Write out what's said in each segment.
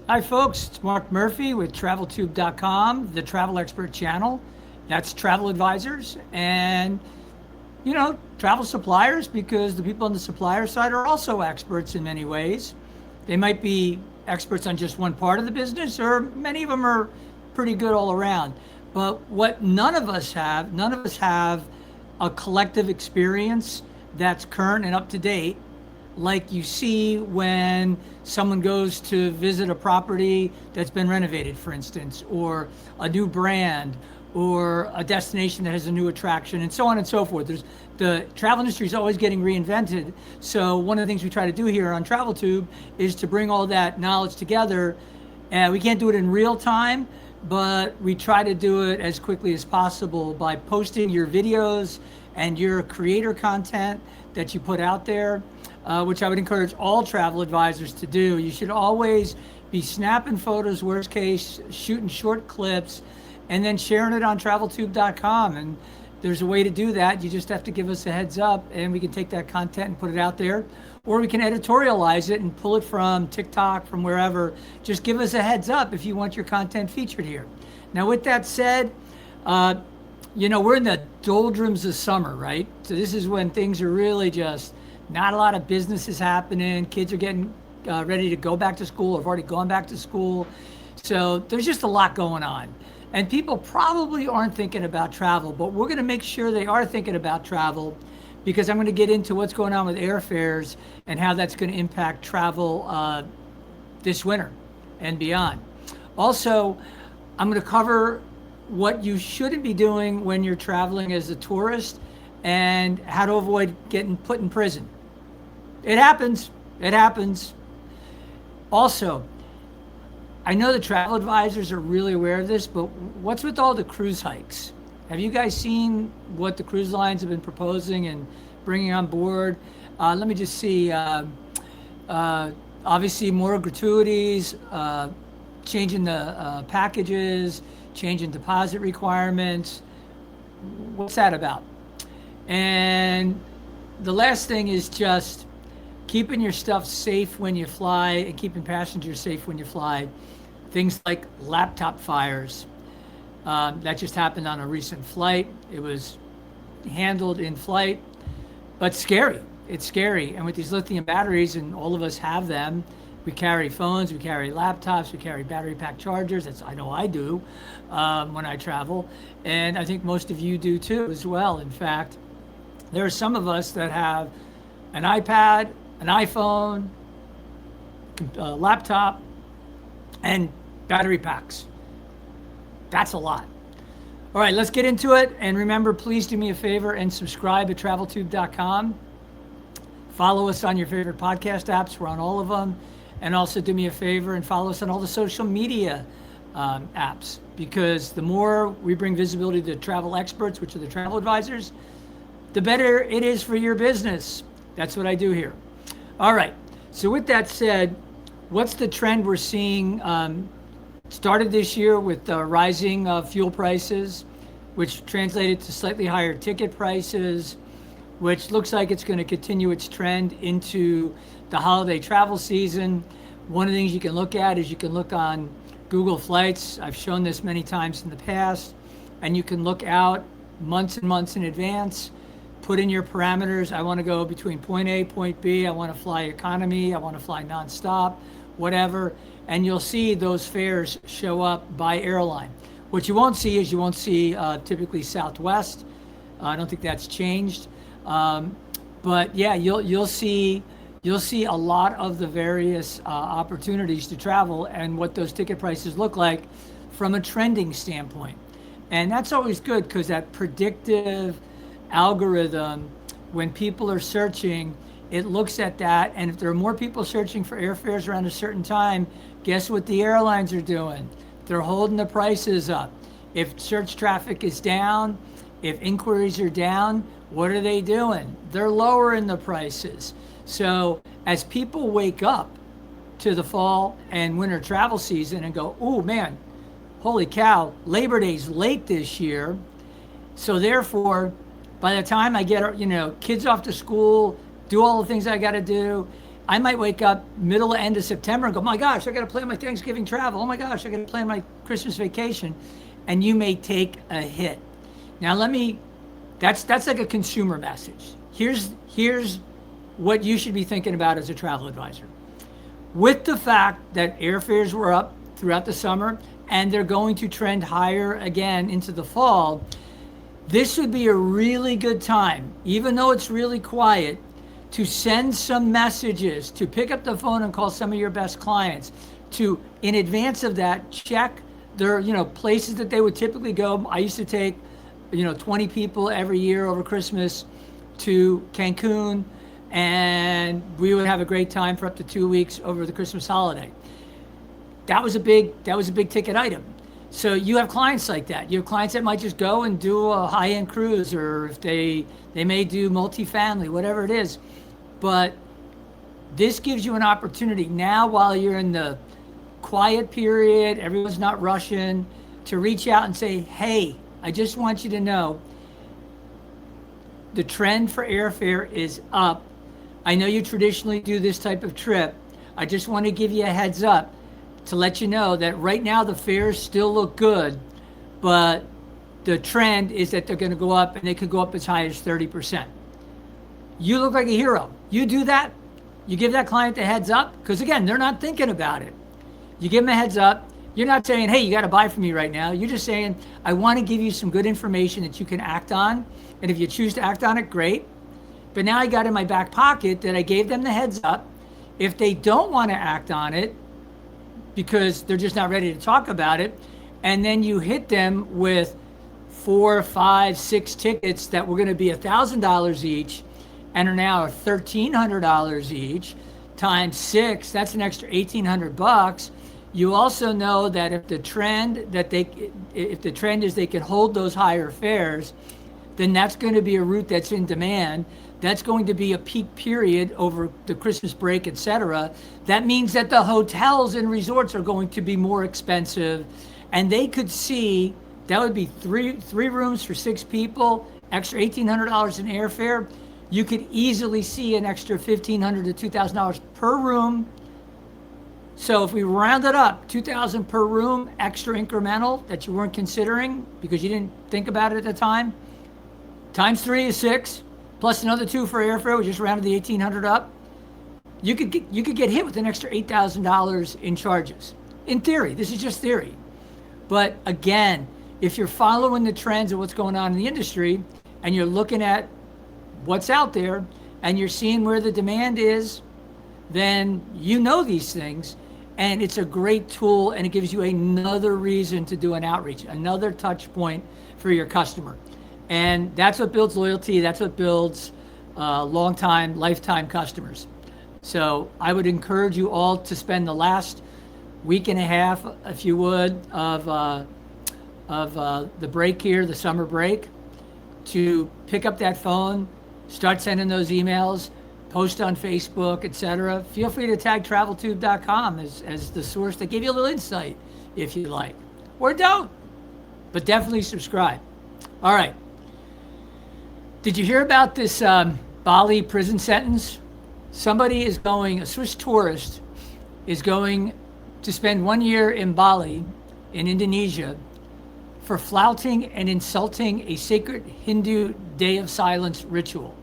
Hi, folks. It's Mark Murphy with TravelTube.com, the travel expert channel. That's travel advisors and, travel suppliers, because the people on the supplier side are also experts in many ways. They might be experts on just one part of the business, or many of them are pretty good all around. But what none of us have a collective experience that's current and up to date, like you see when someone goes to visit a property that's been renovated, for instance, or a new brand, or a destination that has a new attraction, and so on and so forth. The travel industry is always getting reinvented. So one of the things we try to do here on TravelTube is to bring all that knowledge together. And we can't do it in real time, but we try to do it as quickly as possible by posting your videos and your creator content that you put out there, which I would encourage all travel advisors to do. You should always be snapping photos, worst case, shooting short clips, and then sharing it on traveltube.com. And there's a way to do that. You just have to give us a heads up, and we can take that content and put it out there. Or we can editorialize it and pull it from TikTok, from wherever. Just give us a heads up if you want your content featured here. Now, with that said, we're in the doldrums of summer, right? So this is when things are really just not a lot of business is happening. Kids are getting ready to go back to school, or have already gone back to school. So there's just a lot going on. And people probably aren't thinking about travel, but we're going to make sure they are thinking about travel, because I'm going to get into what's going on with airfares and how that's going to impact travel this winter and beyond. Also, I'm going to cover what you shouldn't be doing when you're traveling as a tourist, and how to avoid getting put in prison. It happens. It happens. Also, I know the travel advisors are really aware of this, but what's with all the cruise hikes? Have you guys seen what the cruise lines have been proposing and bringing on board? Let me just see. Obviously, more gratuities, changing the packages, changing deposit requirements. What's that about? And the last thing is just keeping your stuff safe when you fly, and keeping passengers safe when you fly. Things like laptop fires. That just happened on a recent flight. It was handled in flight, but scary. It's scary. And with these lithium batteries, and all of us have them, we carry phones, we carry laptops, we carry battery pack chargers. I know I do when I travel. And I think most of you do too as well. In fact, there are some of us that have an iPad, an iPhone, a laptop, and battery packs. That's a lot. All right, let's get into it. And remember, please do me a favor and subscribe at traveltube.com. Follow us on your favorite podcast apps. We're on all of them. And also do me a favor and follow us on all the social media apps, because the more we bring visibility to travel experts, which are the travel advisors, the better it is for your business. That's what I do here. All right. So with that said, what's the trend we're seeing? Started this year with rising fuel prices, which translated to slightly higher ticket prices, which looks like it's going to continue its trend into the holiday travel season. One of the things you can look at is you can look on Google Flights. I've shown this many times in the past, and you can look out months and months in advance. Put in your parameters. I want to go between point A, point B. I want to fly economy. I want to fly nonstop, whatever. And you'll see those fares show up by airline. What you won't see is typically Southwest. I don't think that's changed. But yeah, you'll see a lot of the various opportunities to travel and what those ticket prices look like from a trending standpoint. And that's always good, because that predictive algorithm, when people are searching, it looks at that, and if there are more people searching for airfares around a certain time, guess what the airlines are doing? They're holding the prices up. If search traffic is down, if inquiries are down, what are they doing? They're lowering the prices. So as people wake up to the fall and winter travel season and go, oh man, holy cow, Labor Day's late this year. So therefore, by the time I get, kids off to school, do all the things I got to do, I might wake up middle to end of September and go, my gosh, I got to plan my Thanksgiving travel. Oh my gosh, I got to plan my Christmas vacation. And you may take a hit. Now that's like a consumer message. Here's what you should be thinking about as a travel advisor. With the fact that airfares were up throughout the summer and they're going to trend higher again into the fall, this would be a really good time, even though it's really quiet, to send some messages, to pick up the phone and call some of your best clients, to, in advance of that, check their, places that they would typically go. I used to take, 20 people every year over Christmas to Cancun, and we would have a great time for up to 2 weeks over the Christmas holiday. That was a big ticket item. So you have clients like that. You have clients that might just go and do a high-end cruise, or if they may do multifamily, whatever it is. But this gives you an opportunity now, while you're in the quiet period, everyone's not rushing, to reach out and say, hey, I just want you to know the trend for airfare is up. I know you traditionally do this type of trip. I just want to give you a heads up to let you know that right now the fares still look good, but the trend is that they're going to go up, and they could go up as high as 30%. You look like a hero. You do that. You give that client the heads up, because again, they're not thinking about it. You give them a heads up. You're not saying, hey, you got to buy from me right now. You're just saying, I want to give you some good information that you can act on. And if you choose to act on it, great. But now I got in my back pocket that I gave them the heads up. If they don't want to act on it because they're just not ready to talk about it, and then you hit them with 4, 5, 6 tickets that were going to be $1,000 each and are now $1,300 each, times 6, that's an extra $1,800. You also know that if the trend is they can hold those higher fares, then that's going to be a route that's in demand. That's going to be a peak period over the Christmas break, etc. That means that the hotels and resorts are going to be more expensive, and they could see that would be three rooms for 6 people, extra $1,800 in airfare. You could easily see an extra $1,500 to $2,000 per room. So if we round it up, $2,000 per room, extra incremental that you weren't considering because you didn't think about it at the time, times 3 is 6, plus another 2 for airfare. We just rounded the $1,800 up. You could get hit with an extra $8,000 in charges. In theory, this is just theory. But again, if you're following the trends of what's going on in the industry, and you're looking at what's out there, and you're seeing where the demand is, then you know these things. And it's a great tool, and it gives you another reason to do an outreach, another touch point for your customer. And that's what builds loyalty. That's what builds long-time, lifetime customers. So I would encourage you all to spend the last week and a half, if you would, of the break here, the summer break, to pick up that phone, start sending those emails, post on Facebook, etc. Feel free to tag traveltube.com as the source that gave you a little insight, if you like. Or don't, but definitely subscribe. All right. Did you hear about this Bali prison sentence? A Swiss tourist is going to spend 1 year in Bali, in Indonesia, for flouting and insulting a sacred Hindu Day of Silence ritual.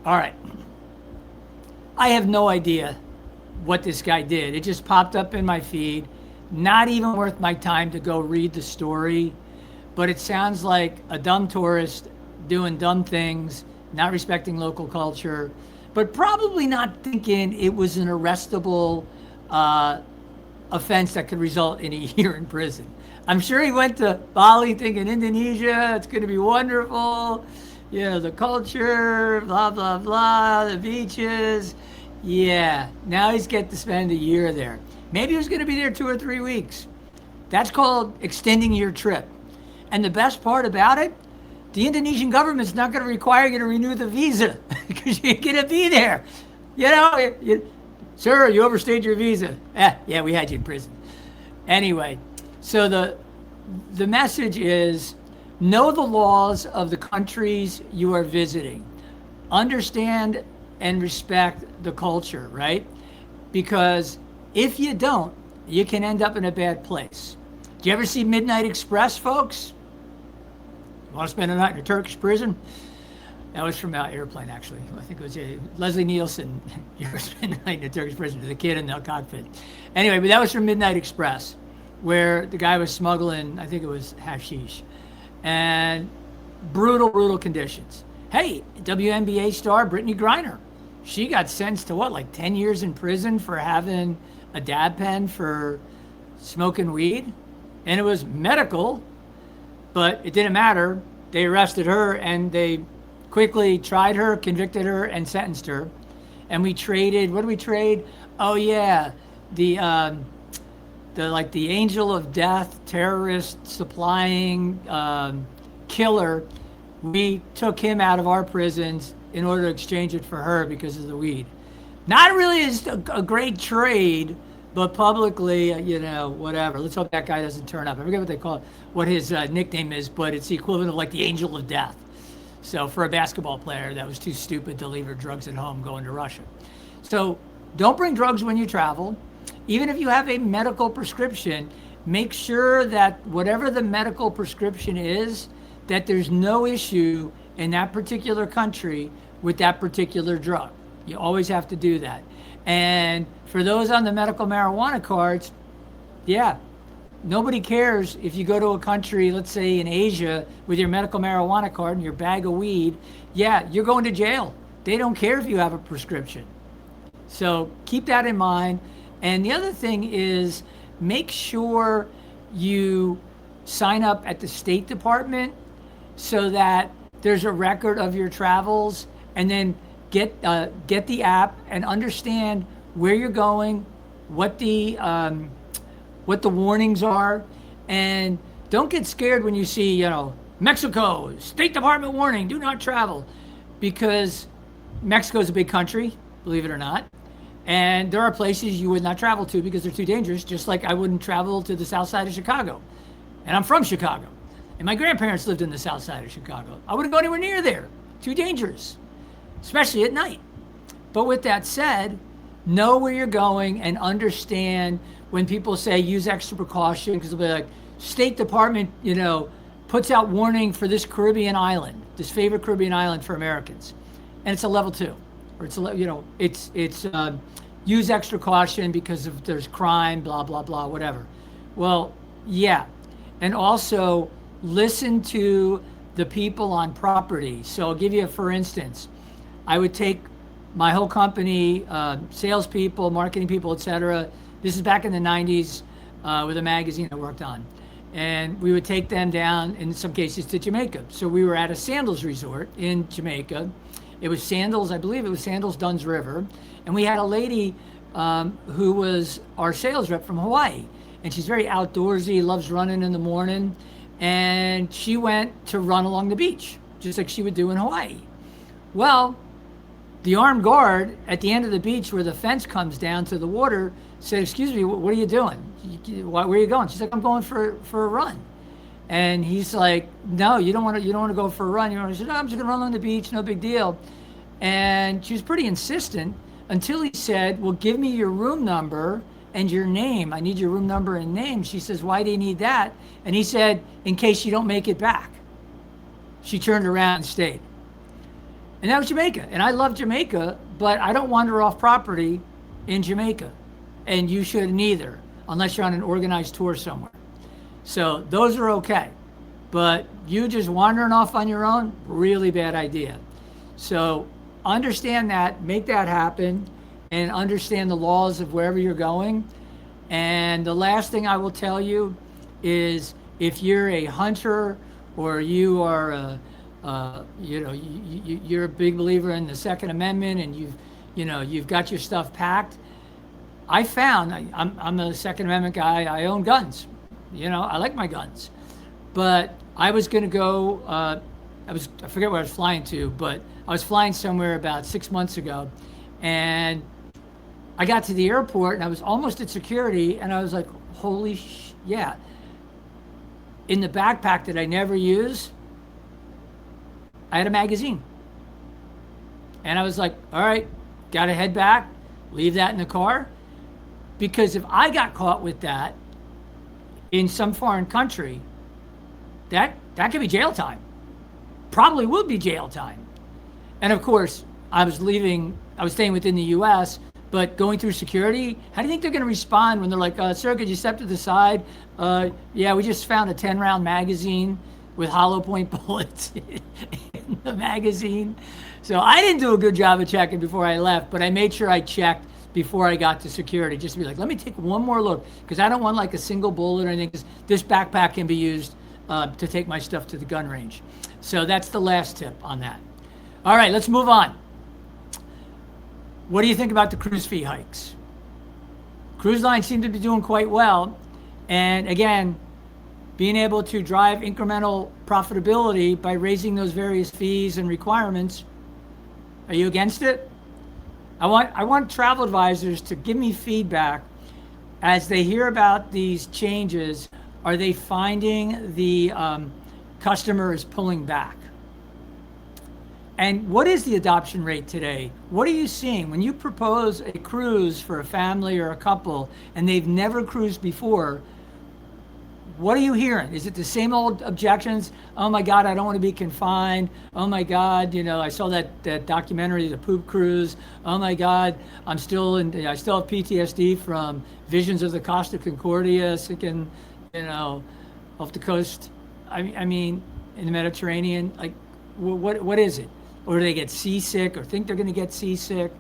All right. I have no idea what this guy did. It just popped up in my feed. Not even worth my time to go read the story. But it sounds like a dumb tourist doing dumb things, not respecting local culture, but probably not thinking it was an arrestable offense that could result in a year in prison. I'm sure he went to Bali thinking Indonesia, it's going to be wonderful. The culture, blah, blah, blah, the beaches. Yeah, now he's getting to spend a year there. Maybe he was going to be there 2 or 3 weeks. That's called extending your trip. And the best part about it, the Indonesian government's not going to require you to renew the visa because you're going to be there. Sir, you overstayed your visa. Yeah, we had you in prison. Anyway, so the message is, know the laws of the countries you are visiting. Understand and respect the culture, right? Because if you don't, you can end up in a bad place. Do you ever see Midnight Express, folks? You want to spend a night in a Turkish prison? That was from Airplane, actually. I think it was Leslie Nielsen. You ever spend a night in a Turkish prison? The kid in the cockpit. Anyway, but that was from Midnight Express, where the guy was smuggling, I think it was hashish, and brutal, brutal conditions. Hey, WNBA star Brittany Griner, she got sentenced to what, like 10 years in prison for having a dab pen for smoking weed? And it was medical, but it didn't matter. They arrested her and they quickly tried her, convicted her, and sentenced her. And we traded, what did we trade? Oh yeah, the angel of death, terrorist supplying killer. We took him out of our prisons in order to exchange it for her because of the weed. Not really a great trade, but publicly, whatever. Let's hope that guy doesn't turn up. I forget what they call it, what his nickname is, but it's the equivalent of like the angel of death. So for a basketball player that was too stupid to leave her drugs at home going to Russia. So don't bring drugs when you travel. Even if you have a medical prescription, make sure that whatever the medical prescription is, that there's no issue in that particular country with that particular drug. You always have to do that. And for those on the medical marijuana cards, yeah, nobody cares if you go to a country, let's say in Asia, with your medical marijuana card and your bag of weed. Yeah, you're going to jail. They don't care if you have a prescription. So keep that in mind. And the other thing is, make sure you sign up at the State Department so that there's a record of your travels, and then get the app and understand where you're going, what the warnings are, and don't get scared when you see, Mexico, State Department warning, do not travel, because Mexico is a big country, believe it or not. And there are places you would not travel to because they're too dangerous, just like I wouldn't travel to the south side of Chicago. And I'm from Chicago. And my grandparents lived in the south side of Chicago. I wouldn't go anywhere near there. Too dangerous, especially at night. But with that said, know where you're going and understand when people say use extra precaution, because they'll be like, State Department, puts out warning for this Caribbean island, this favorite Caribbean island for Americans. And it's a level 2. Or it's use extra caution because of there's crime, blah, blah, blah, whatever. Well, yeah. And also listen to the people on property. So I'll give you for instance, I would take my whole company, salespeople, marketing people, etc. This is back in the 90s with a magazine I worked on. And we would take them down, in some cases, to Jamaica. So we were at a sandals resort in Jamaica. It was Sandals, I believe it was Sandals Dunn's River. And we had a lady who was our sales rep from Hawaii. And she's very outdoorsy, loves running in the morning. And she went to run along the beach, just like she would do in Hawaii. Well, the armed guard at the end of the beach where the fence comes down to the water said, "Excuse me, what are you doing? Where are you going?" She's like, "I'm going for a run." And he's like, "No, you don't want to go for a run." She said, "No, I'm just gonna run along the beach, no big deal." And she was pretty insistent until he said, "Well, give me your room number and your name. I need your room number and name." She says, "Why do you need that?" And he said, "In case you don't make it back." She turned around and stayed. And that was Jamaica. And I love Jamaica, but I don't wander off property in Jamaica. And you shouldn't either, unless you're on an organized tour somewhere. So those are okay. But you just wandering off on your own, really bad idea. So understand that, make that happen, and understand the laws of wherever you're going. And the last thing I will tell you is, if you're a hunter or you are you're a big believer in the Second Amendment and you've got your stuff packed. I found I'm a Second Amendment guy. I own guns. I like my guns. But I was going to go. I forget where I was flying to, but I was flying somewhere about 6 months ago, and I got to the airport and I was almost at security, and I was like, "Holy yeah!" In the backpack that I never use, I had a magazine. And I was like, all right, got to head back, leave that in the car. Because if I got caught with that in some foreign country, that could be jail time. Probably would be jail time. And of course, I was staying within the US, but going through security, how do you think they're going to respond when they're like, sir, could you step to the side? Yeah, we just found a 10-round magazine with hollow point bullets in the magazine. So I didn't do a good job of checking before I left, but I made sure I checked before I got to security, just to be like, let me take one more look, because I don't want like a single bullet or anything, because this backpack can be used to take my stuff to the gun range. So that's the last tip on that. All right, let's move on. What do you think about the cruise fee hikes? Cruise lines seem to be doing quite well. And again, being able to drive incremental profitability by raising those various fees and requirements. Are you against it? I want travel advisors to give me feedback as they hear about these changes. Are they finding the customer is pulling back? And what is the adoption rate today? What are you seeing when you propose a cruise for a family or a couple and they've never cruised before? What are you hearing? Is it the same old objections? Oh my God, I don't want to be confined. Oh my God, I saw that documentary, The Poop Cruise. Oh my God, I still have PTSD from visions of the Costa Concordia sinking, off the coast. I mean, in the Mediterranean. Like, what is it? Or do they get seasick or think they're going to get seasick?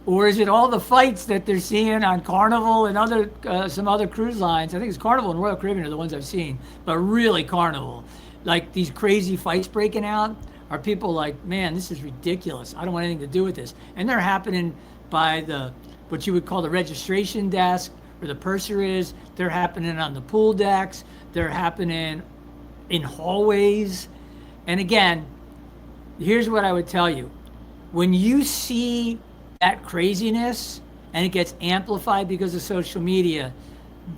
Or is it all the fights that they're seeing on Carnival and some other cruise lines? I think it's Carnival and Royal Caribbean are the ones I've seen, but really Carnival. Like these crazy fights breaking out, are people like, man, this is ridiculous. I don't want anything to do with this. And they're happening by what you would call the registration desk, where the purser is. They're happening on the pool decks. They're happening in hallways. And again, here's what I would tell you. When you see that craziness and it gets amplified because of social media,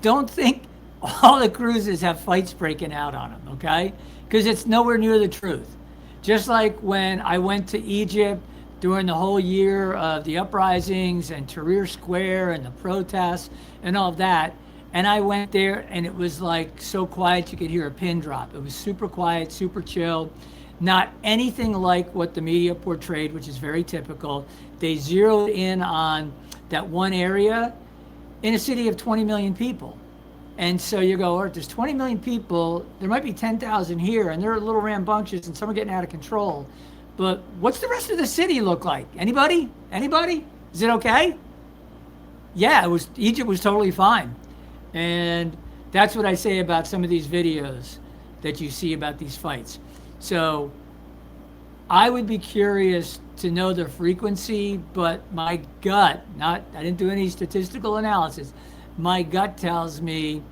don't think all the cruises have fights breaking out on them, okay? Because it's nowhere near the truth. Just like when I went to Egypt during the whole year of the uprisings and Tahrir Square and the protests and all of that, and I went there and it was like so quiet you could hear a pin drop. It was super quiet, super chill. Not anything like what the media portrayed, which is very typical. They zeroed in on that one area in a city of 20 million people. And so you go, if there's 20 million people, there might be 10,000 here, and they're little rambunctious, and some are getting out of control. But what's the rest of the city look like? Anybody? Is it okay? Yeah, Egypt was totally fine. And that's what I say about some of these videos that you see about these fights. So I would be curious to know the frequency, but my gut, I didn't do any statistical analysis. My gut tells me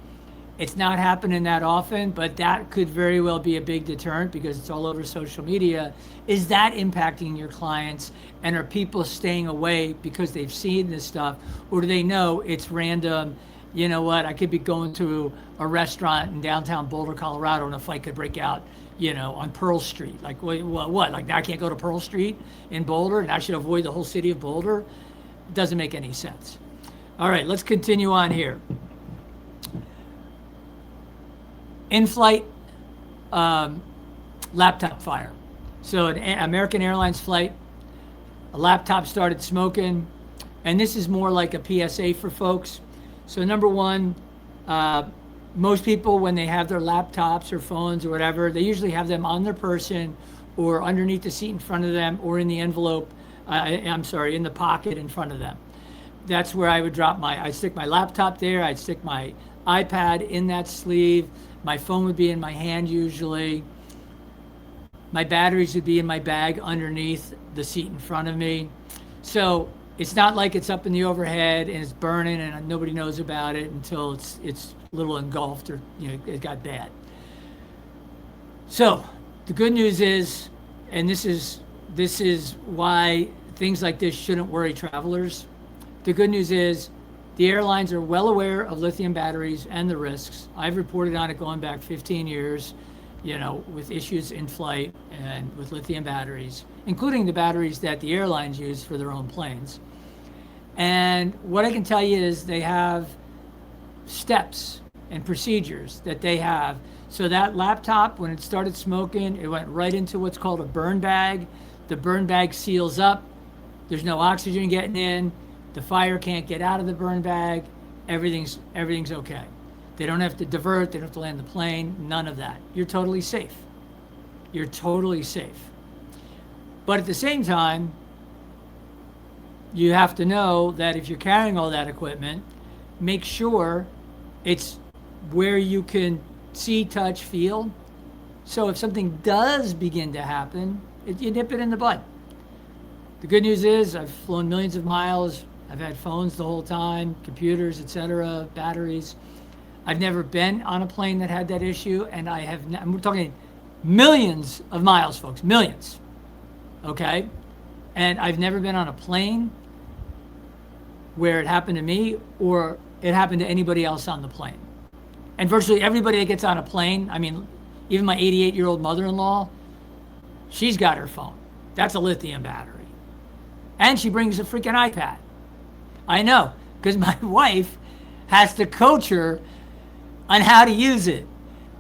it's not happening that often, but that could very well be a big deterrent because it's all over social media. Is that impacting your clients? And are people staying away because they've seen this stuff? Or do they know it's random? You know what? I could be going to a restaurant in downtown Boulder, Colorado, and a fight could break out, on Pearl Street. Like, what? Like, now I can't go to Pearl Street in Boulder, and I should avoid the whole city of Boulder? It doesn't make any sense. All right, let's continue on here. In-flight laptop fire. So an American Airlines flight, a laptop started smoking, and this is more like a PSA for folks. So number one, most people, when they have their laptops or phones or whatever, they usually have them on their person or underneath the seat in front of them or in the envelope, in the pocket in front of them. That's where I would I'd stick my laptop there, I'd stick my iPad in that sleeve, my phone would be in my hand usually, my batteries would be in my bag underneath the seat in front of me. So it's not like it's up in the overhead and it's burning and nobody knows about it until it's a little engulfed or it got bad. So the good news is, and this is why things like this shouldn't worry travelers. The good news is the airlines are well aware of lithium batteries and the risks. I've reported on it going back 15 years. with issues in flight and with lithium batteries, including the batteries that the airlines use for their own planes. And what I can tell you is they have steps and procedures that they have. So that laptop, when it started smoking, it went right into what's called a burn bag. The burn bag seals up. There's no oxygen getting in. The fire can't get out of the burn bag. Everything's okay. They don't have to divert. They don't have to land the plane. None of that. You're totally safe. You're totally safe. But at the same time, you have to know that if you're carrying all that equipment, make sure it's where you can see, touch, feel. So if something does begin to happen, you nip it in the bud. The good news is I've flown millions of miles. I've had phones the whole time, computers, etc., batteries. I've never been on a plane that had that issue, and we're talking millions of miles, folks, millions, okay? And I've never been on a plane where it happened to me or it happened to anybody else on the plane. And virtually everybody that gets on a plane, I mean, even my 88-year-old mother-in-law, she's got her phone. That's a lithium battery. And she brings a freaking iPad. I know, because my wife has to coach her on how to use it.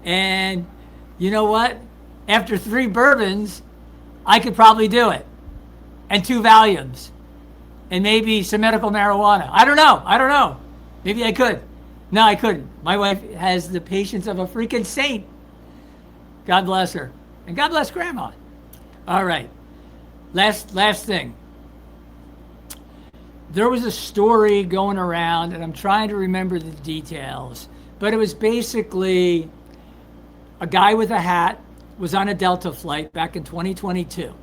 And you know what? After 3 bourbons, I could probably do it. And 2 Valiums. And maybe some medical marijuana. I don't know. Maybe I could. No, I couldn't. My wife has the patience of a freaking saint. God bless her. And God bless Grandma. All right. Last thing. There was a story going around, and I'm trying to remember the details, but it was basically a guy with a hat was on a Delta flight back in 2022.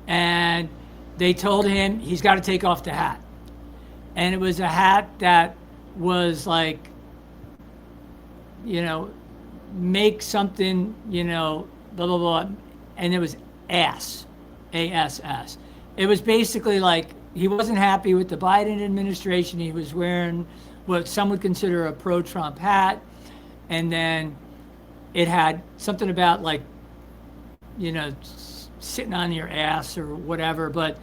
And they told him he's got to take off the hat. And it was a hat that was like, make something, blah, blah, blah. And it was ASS. ASS. It was basically like he wasn't happy with the Biden administration. He was wearing what some would consider a pro-Trump hat. And then it had something about like, sitting on your ass or whatever, but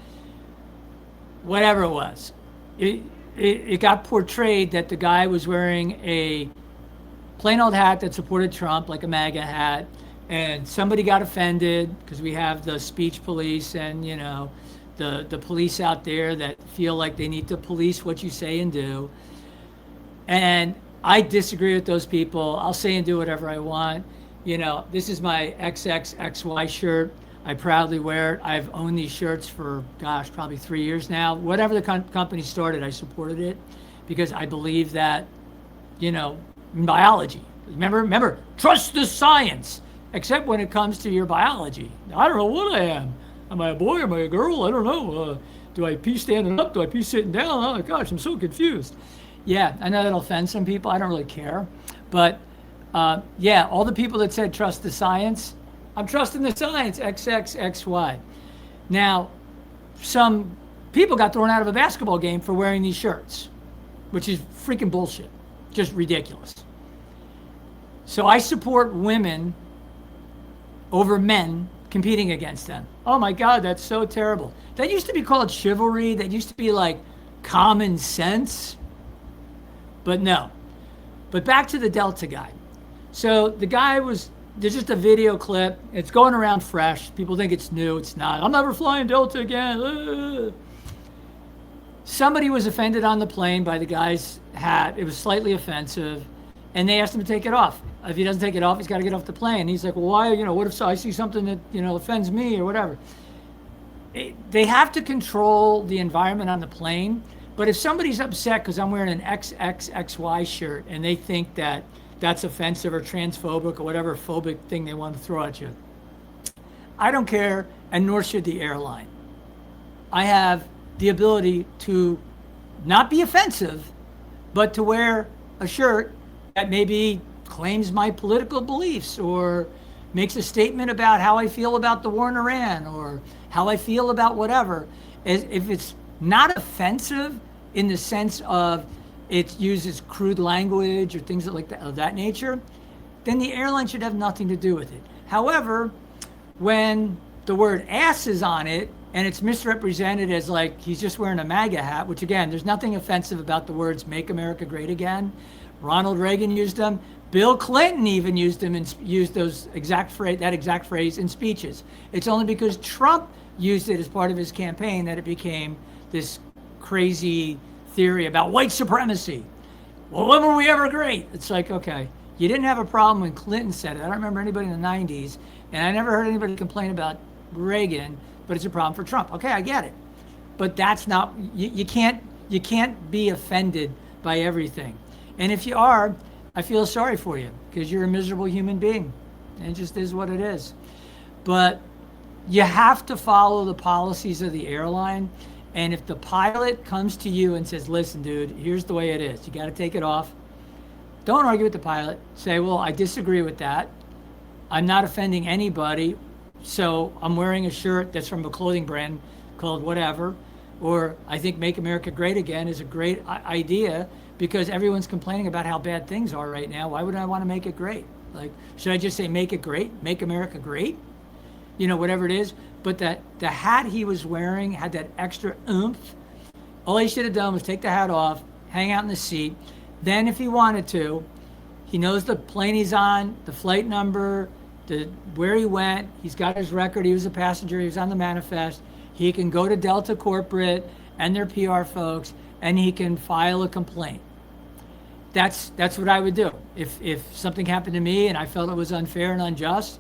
whatever it was, it got portrayed that the guy was wearing a plain old hat that supported Trump, like a MAGA hat, and somebody got offended because we have the speech police and, the police out there that feel like they need to police what you say and do. And I disagree with those people. I'll say and do whatever I want. This is my XXXY shirt. I proudly wear it. I've owned these shirts for, probably 3 years now. Whatever the company started, I supported it because I believe that, in biology. Remember, trust the science, except when it comes to your biology. I don't know what I am. Am I a boy? Am I a girl? I don't know. Do I pee standing up? Do I pee sitting down? Oh my gosh, I'm so confused. Yeah, I know that'll offend some people. I don't really care. But all the people that said trust the science, I'm trusting the science, XXXY. Now, some people got thrown out of a basketball game for wearing these shirts, which is freaking bullshit, just ridiculous. So I support women over men competing against them. Oh my God, that's so terrible. That used to be called chivalry. That used to be like common sense. But no. But back to the Delta guy. So the guy there's just a video clip. It's going around fresh. People think it's new. It's not. I'm never flying Delta again. Somebody was offended on the plane by the guy's hat. It was slightly offensive. And they asked him to take it off. If he doesn't take it off, he's got to get off the plane. He's like, well, why? What if I see something that, offends me or whatever? They have to control the environment on the plane. But if somebody's upset because I'm wearing an XXXY shirt and they think that that's offensive or transphobic or whatever phobic thing they want to throw at you, I don't care, and nor should the airline. I have the ability to not be offensive, but to wear a shirt that maybe claims my political beliefs or makes a statement about how I feel about the war in Iran or how I feel about whatever. If it's not offensive in the sense of it uses crude language or things like that, of that nature, then the airline should have nothing to do with it. However, when the word ass is on it and it's misrepresented as like he's just wearing a MAGA hat, which again, there's nothing offensive about the words "Make America Great Again." Ronald Reagan used them. Bill Clinton even used them and used that exact phrase in speeches. It's only because Trump used it as part of his campaign that it became this crazy theory about white supremacy. Well, when were we ever great? It's like, okay, you didn't have a problem when Clinton said it. I don't remember anybody in the 90s, and I never heard anybody complain about Reagan, but it's a problem for Trump. Okay, I get it. But that's not, you can't be offended by everything. And if you are, I feel sorry for you because you're a miserable human being. And it just is what it is. But you have to follow the policies of the airline. And if the pilot comes to you and says, listen, dude, here's the way it is. You got to take it off. Don't argue with the pilot. Say, well, I disagree with that. I'm not offending anybody. So I'm wearing a shirt that's from a clothing brand called whatever. Or I think Make America Great Again is a great idea because everyone's complaining about how bad things are right now. Why would I want to make it great? Like, should I just say make it great? Make America great? You know, whatever it is. But that the hat he was wearing had that extra oomph. All he should have done was take the hat off, hang out in the seat. Then if he wanted to, he knows the plane he's on, the flight number, where he went. He's got his record. He was a passenger. He was on the manifest. He can go to Delta Corporate and their PR folks, and he can file a complaint. That's what I would do. If something happened to me and I felt it was unfair and unjust,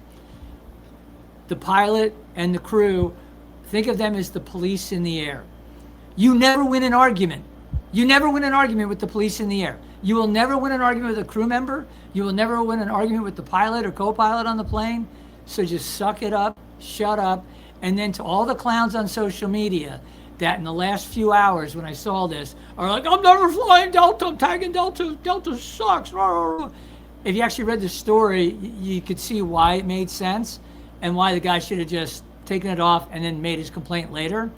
the pilot and the crew, think of them as the police in the air. You never win an argument. You never win an argument with the police in the air. You will never win an argument with a crew member. You will never win an argument with the pilot or co-pilot on the plane. So just suck it up, shut up. And then to all the clowns on social media that in the last few hours when I saw this are like, I'm never flying Delta, I'm tagging Delta, Delta sucks. If you actually read the story, you could see why it made sense and why the guy should have just taken it off and then made his complaint later.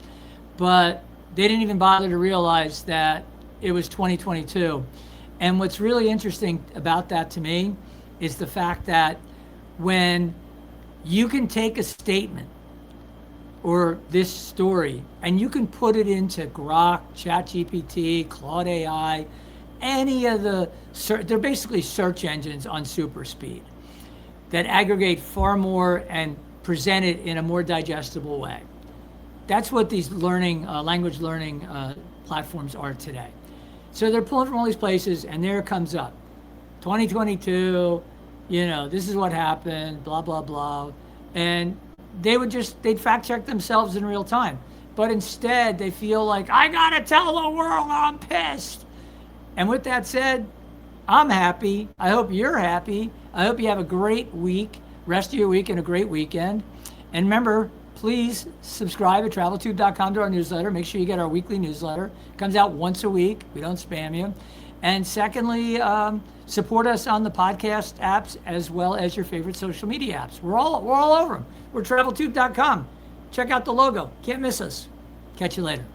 But they didn't even bother to realize that it was 2022. And what's really interesting about that to me is the fact that when you can take a statement or this story and you can put it into Grok, ChatGPT, Claude AI, any of they're basically search engines on super speed that aggregate far more and present it in a more digestible way. That's what these language learning platforms are today. So they're pulling from all these places, and there it comes up. 2022, this is what happened, blah, blah, blah. And they'd fact check themselves in real time. But instead, they feel like, I gotta tell the world I'm pissed. And with that said, I'm happy. I hope you're happy. I hope you have a great week, rest of your week, and a great weekend. And remember, please subscribe at traveltube.com to our newsletter. Make sure you get our weekly newsletter. It comes out once a week. We don't spam you. And secondly, support us on the podcast apps as well as your favorite social media apps. We're all over them. We're traveltube.com. Check out the logo. Can't miss us. Catch you later.